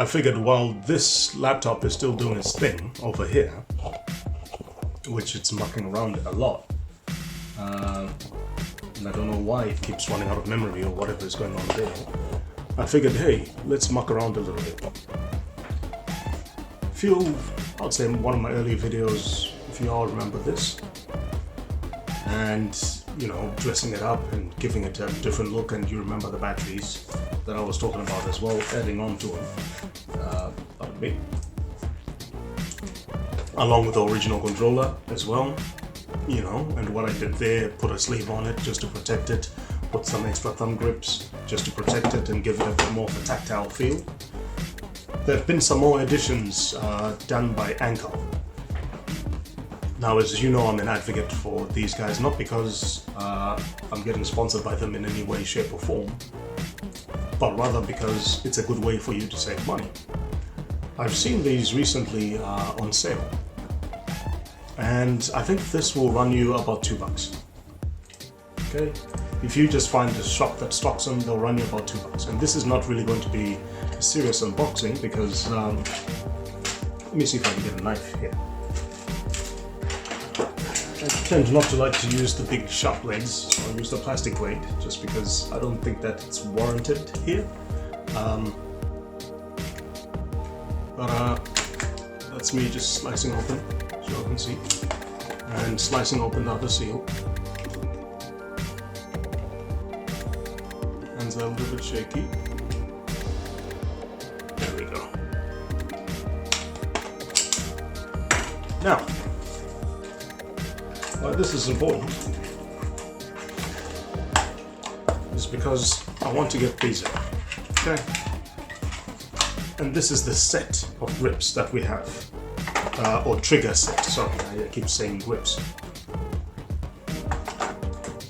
I figured while this laptop is still doing its thing over here, which it's mucking around a lot, and I don't know why it keeps running out of memory or whatever is going on there, I figured, hey, let's muck around a little bit. I'd say one of my early videos, if you all remember this, and you know, dressing it up and giving it a different look, and you remember the batteries that I was talking about as well, adding on to them, pardon me, along with the original controller as well, you know, and what I did there, put a sleeve on it just to protect it, put some extra thumb grips just to protect it and give it a bit more of a tactile feel. There have been some more additions done by Anko. Now, as you know, I'm an advocate for these guys, not because I'm getting sponsored by them in any way, shape or form, but rather because it's a good way for you to save money. I've seen these recently on sale, and I think this will run you about $2. Okay, if you just find a shop that stocks them, they'll run you about $2. And this is not really going to be a serious unboxing because let me see if I can get a knife here. I tend not to like to use the big sharp blades, so I'll use the plastic blade just because I don't think that it's warranted here. That's me just slicing open, so you can see, and slicing open the other seal. Hands are a little bit shaky. There we go. Now, why this is important is because I want to get these out. Okay. And this is the set of grips that we have, or trigger set, sorry, I keep saying grips.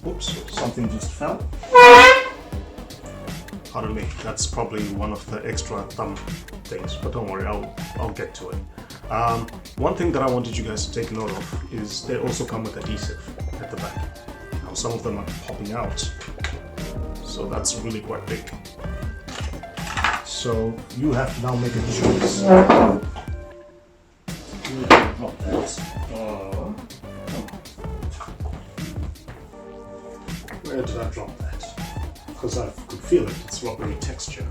Oops, something just fell. Pardon me, that's probably one of the extra thumb things, but don't worry, I'll get to it. One thing that I wanted you guys to take note of is they also come with adhesive at the back. Now some of them are popping out, so that's really quite big. So you have to now make a choice. Drop that. Where did I drop that? Because I could feel it, it's rubbery texture.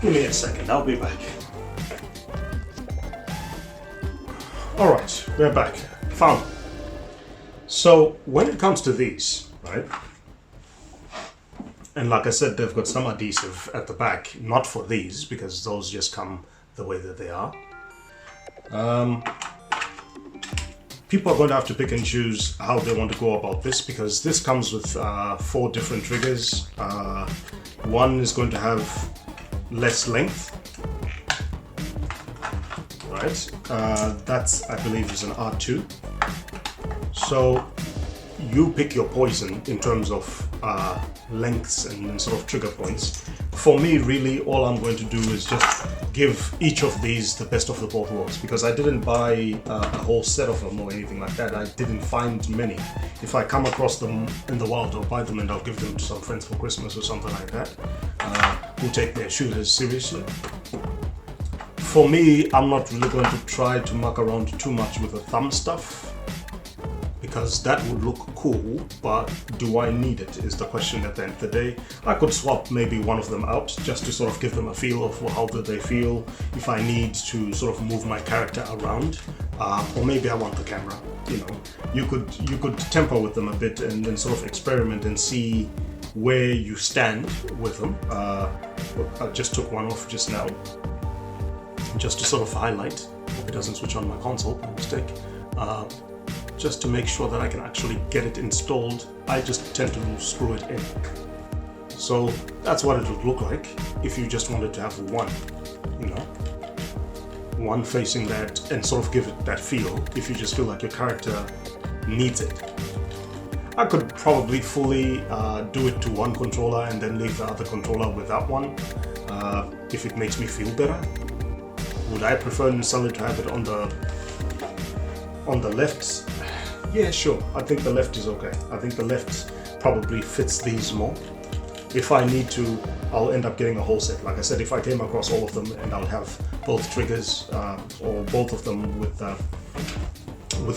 Give me a second, I'll be back. Alright, we're back. Found them. So when it comes to these, right? And like I said, they've got some adhesive at the back, not for these, because those just come the way that they are. People are going to have to pick and choose how they want to go about this, because this comes with 4 different triggers. One is going to have less length, right? That's, I believe, is an R2. So you pick your poison in terms of lengths and sort of trigger points. For me, really, all I'm going to do is just give each of these the best of the both worlds, because I didn't buy a whole set of them or anything like that. I didn't find many. If I come across them in the wild, I'll buy them and I'll give them to some friends for Christmas or something like that, who take their shooters seriously. For me, I'm not really going to try to muck around too much with the thumb stuff, because that would look cool, but do I need it is the question at the end of the day. I could swap maybe one of them out just to sort of give them a feel of how do they feel, if I need to sort of move my character around, or maybe I want the camera, you know. You could temper with them a bit and then sort of experiment and see where you stand with them. I just took one off just now, just to sort of highlight. Hope it doesn't switch on my console by mistake. Just to make sure that I can actually get it installed. I just tend to screw it in. So that's what it would look like if you just wanted to have one, you know, one facing that and sort of give it that feel if you just feel like your character needs it. I could probably fully do it to one controller and then leave the other controller without one, if it makes me feel better. Would I prefer necessarily to have it on the left? Yeah, sure. I think the left is okay. I think the probably fits these more. If I need to, I'll end up getting a whole set. Like I said, if I came across all of them and I'll have both triggers or both of them with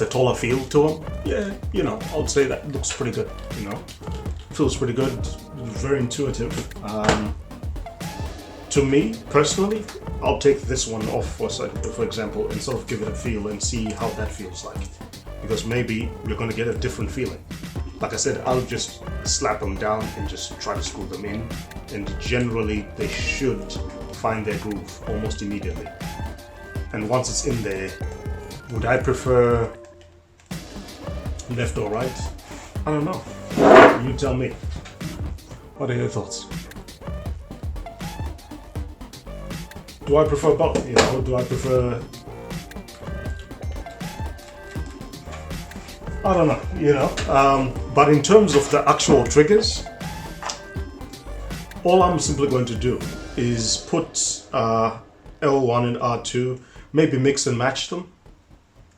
a taller feel to them, yeah, you know, I would say that looks pretty good, you know. Feels pretty good, very intuitive. To me, personally, I'll take this one off for example, and sort of give it a feel and see how that feels like. Because maybe you're going to get a different feeling. Like I said, I'll just slap them down and just try to screw them in, and generally they should find their groove almost immediately. And once it's in there, would I prefer left or right? I don't know. You tell me. What are your thoughts? Do I prefer both? You know, do I prefer... I don't know, you know. But in terms of the actual triggers, all I'm simply going to do is put L1 and R2, maybe mix and match them.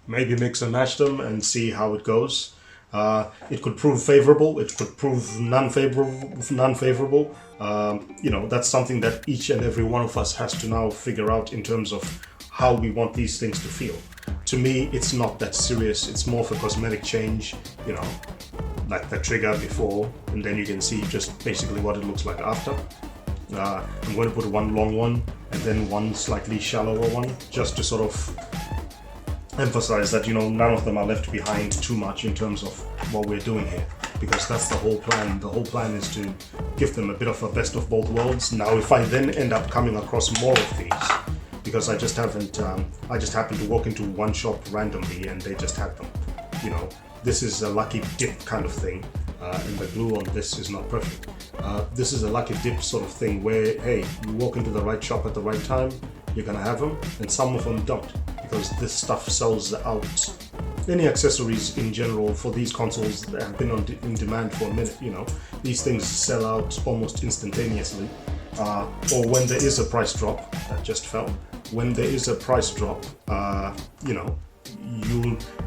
And see how it goes. It could prove favorable, it could prove non-favorable. You know, that's something that each and every one of us has to now figure out in terms of how we want these things to feel. To me, it's not that serious. It's more of a cosmetic change, you know, like the trigger before, and then you can see just basically what it looks like after. I'm going to put one long one and then one slightly shallower one, just to sort of emphasize that, you know, none of them are left behind too much in terms of what we're doing here, because that's the whole plan. The whole plan is to give them a bit of a best of both worlds. Now, if I then end up coming across more of these, because I just happened to walk into one shop randomly and they just had them, you know, this is a lucky dip kind of thing, and the glue on this is not perfect. This is a lucky dip sort of thing where, hey, you walk into the right shop at the right time, you're gonna have them, and some of them don't, because this stuff sells out. Any accessories in general for these consoles that have been in demand for a minute, you know, these things sell out almost instantaneously. Or when there is a price drop, that just fell. When there is a price drop, you know,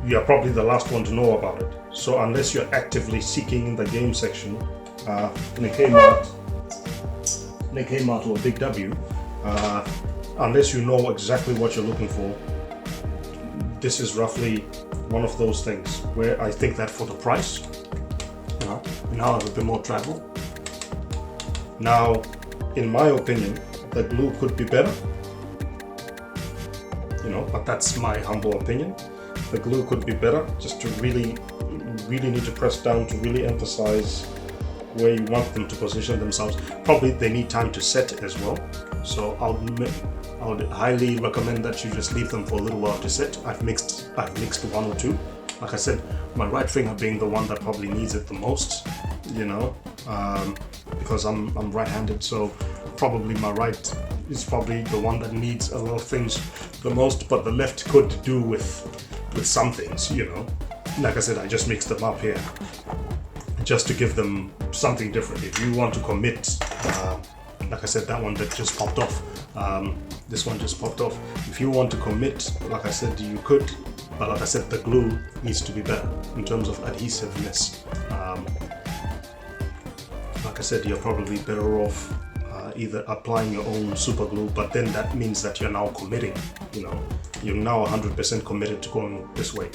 you are probably the last one to know about it. So unless you're actively seeking in the game section, in a K-mart or a Big W, unless you know exactly what you're looking for, this is roughly one of those things where I think that for the price, you know, now I have a bit more travel. Now, in my opinion, the glue could be better, you know, but that's my humble opinion. The glue could be better, just to really need to press down to really emphasize where you want them to position themselves. Probably they need time to set as well. So I would highly recommend that you just leave them for a little while to set. I've mixed one or two. Like I said, my right finger being the one that probably needs it the most, you know, because I'm right-handed, so probably my right is probably the one that needs a lot of things the most, but the left could do with some things, you know. Like I said, I just mixed them up here just to give them something different. If you want to commit, like I said, that one that just popped off, this one just popped off. If you want to commit, like I said, you could, but like I said, the glue needs to be better in terms of adhesiveness. Like I said, you're probably better off either applying your own super glue, but then that means that you're now committing, you know, you're now 100% committed to going this way.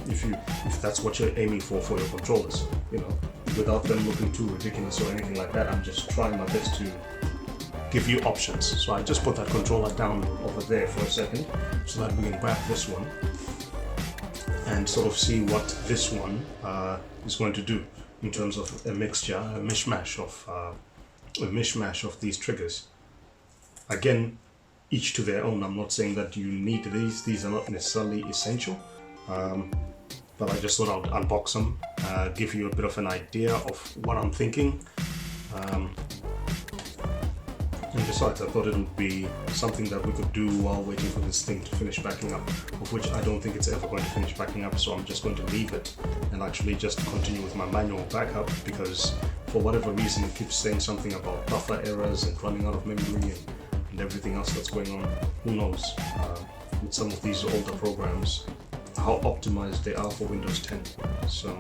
If that's what you're aiming for your controllers, you know, without them looking too ridiculous or anything like that. I'm just trying my best to give you options. So I just put that controller down over there for a second so that we can grab this one and sort of see what this one is going to do in terms of a mishmash of these triggers. Again, each to their own. I'm not saying that you need these are not necessarily essential, but I just thought I'd unbox them, give you a bit of an idea of what I'm thinking. And besides, I thought it would be something that we could do while waiting for this thing to finish backing up, of which I don't think it's ever going to finish backing up, so I'm just going to leave it and actually just continue with my manual backup, because for whatever reason it keeps saying something about buffer errors and running out of memory and everything else that's going on. Who knows, with some of these older programs, how optimized they are for Windows 10. So,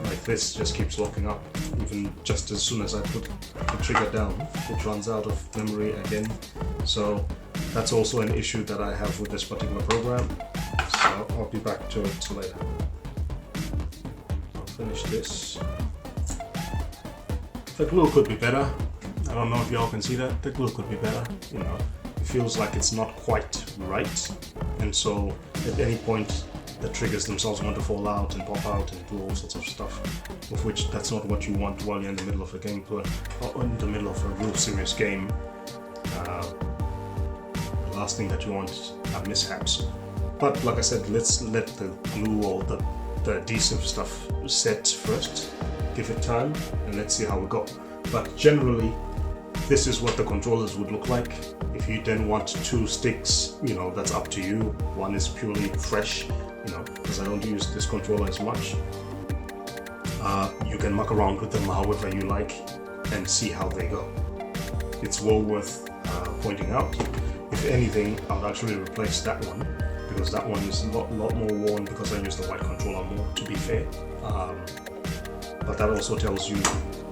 like like this just keeps locking up. Even just as soon as I put the trigger down, it runs out of memory again. So that's also an issue that I have with this particular program. So I'll be back to it later. I'll finish this. The glue could be better. I don't know if y'all can see that. The glue could be better. You know, it feels like it's not quite right, and so at any point the triggers themselves want to fall out and pop out and do all sorts of stuff, of which that's not what you want while you're in the middle of a gameplay or in the middle of a real serious game. The last thing that you want are mishaps. But like I said, let's let the glue or the adhesive stuff set first, give it time, and let's see how we go. But generally, this is what the controllers would look like. If you then want 2 sticks, you know, that's up to you. One is purely fresh, you know, because I don't use this controller as much. You can muck around with them however you like and see how they go. It's well worth pointing out. If anything, I would actually replace that one, because that one is a lot more worn because I use the white controller more, to be fair. But that also tells you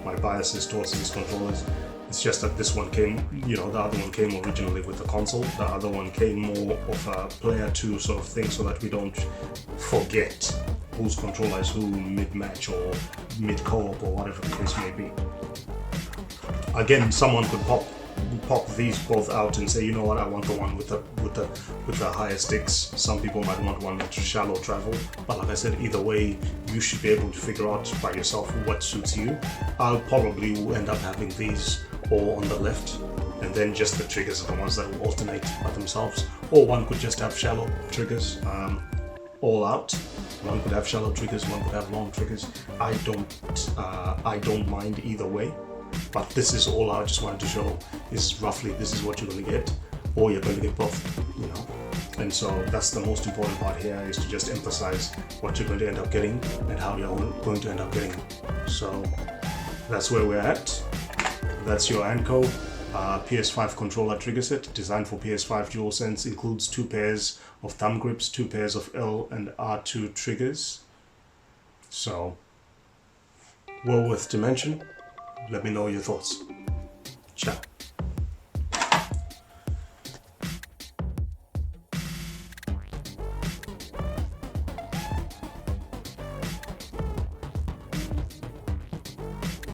my biases towards these controllers. It's just that this one came, you know, the other one came originally with the console. The other one came more of a player 2 sort of thing, so that we don't forget whose controller is who mid-match or mid-co-op or whatever the case may be. Again, someone could pop these both out and say, you know what, I want the one with the higher sticks. Some people might want one with shallow travel, but like I said, either way, you should be able to figure out by yourself what suits you. I'll probably end up having these all on the left, and then just the triggers are the ones that will alternate by themselves. Or one could just have shallow triggers all out. One could have shallow triggers, one could have long triggers. I don't mind either way. But this is all I just wanted to show, is roughly this is what you're going to get, or you're going to get both, you know. And so that's the most important part here, is to just emphasize what you're going to end up getting and how you're going to end up getting it. So that's where we're at. That's your Anko PS5 controller trigger set, designed for PS5 DualSense. Includes 2 pairs of thumb grips, 2 pairs of L and R2 triggers. So well worth to mention. Let me know your thoughts. Ciao.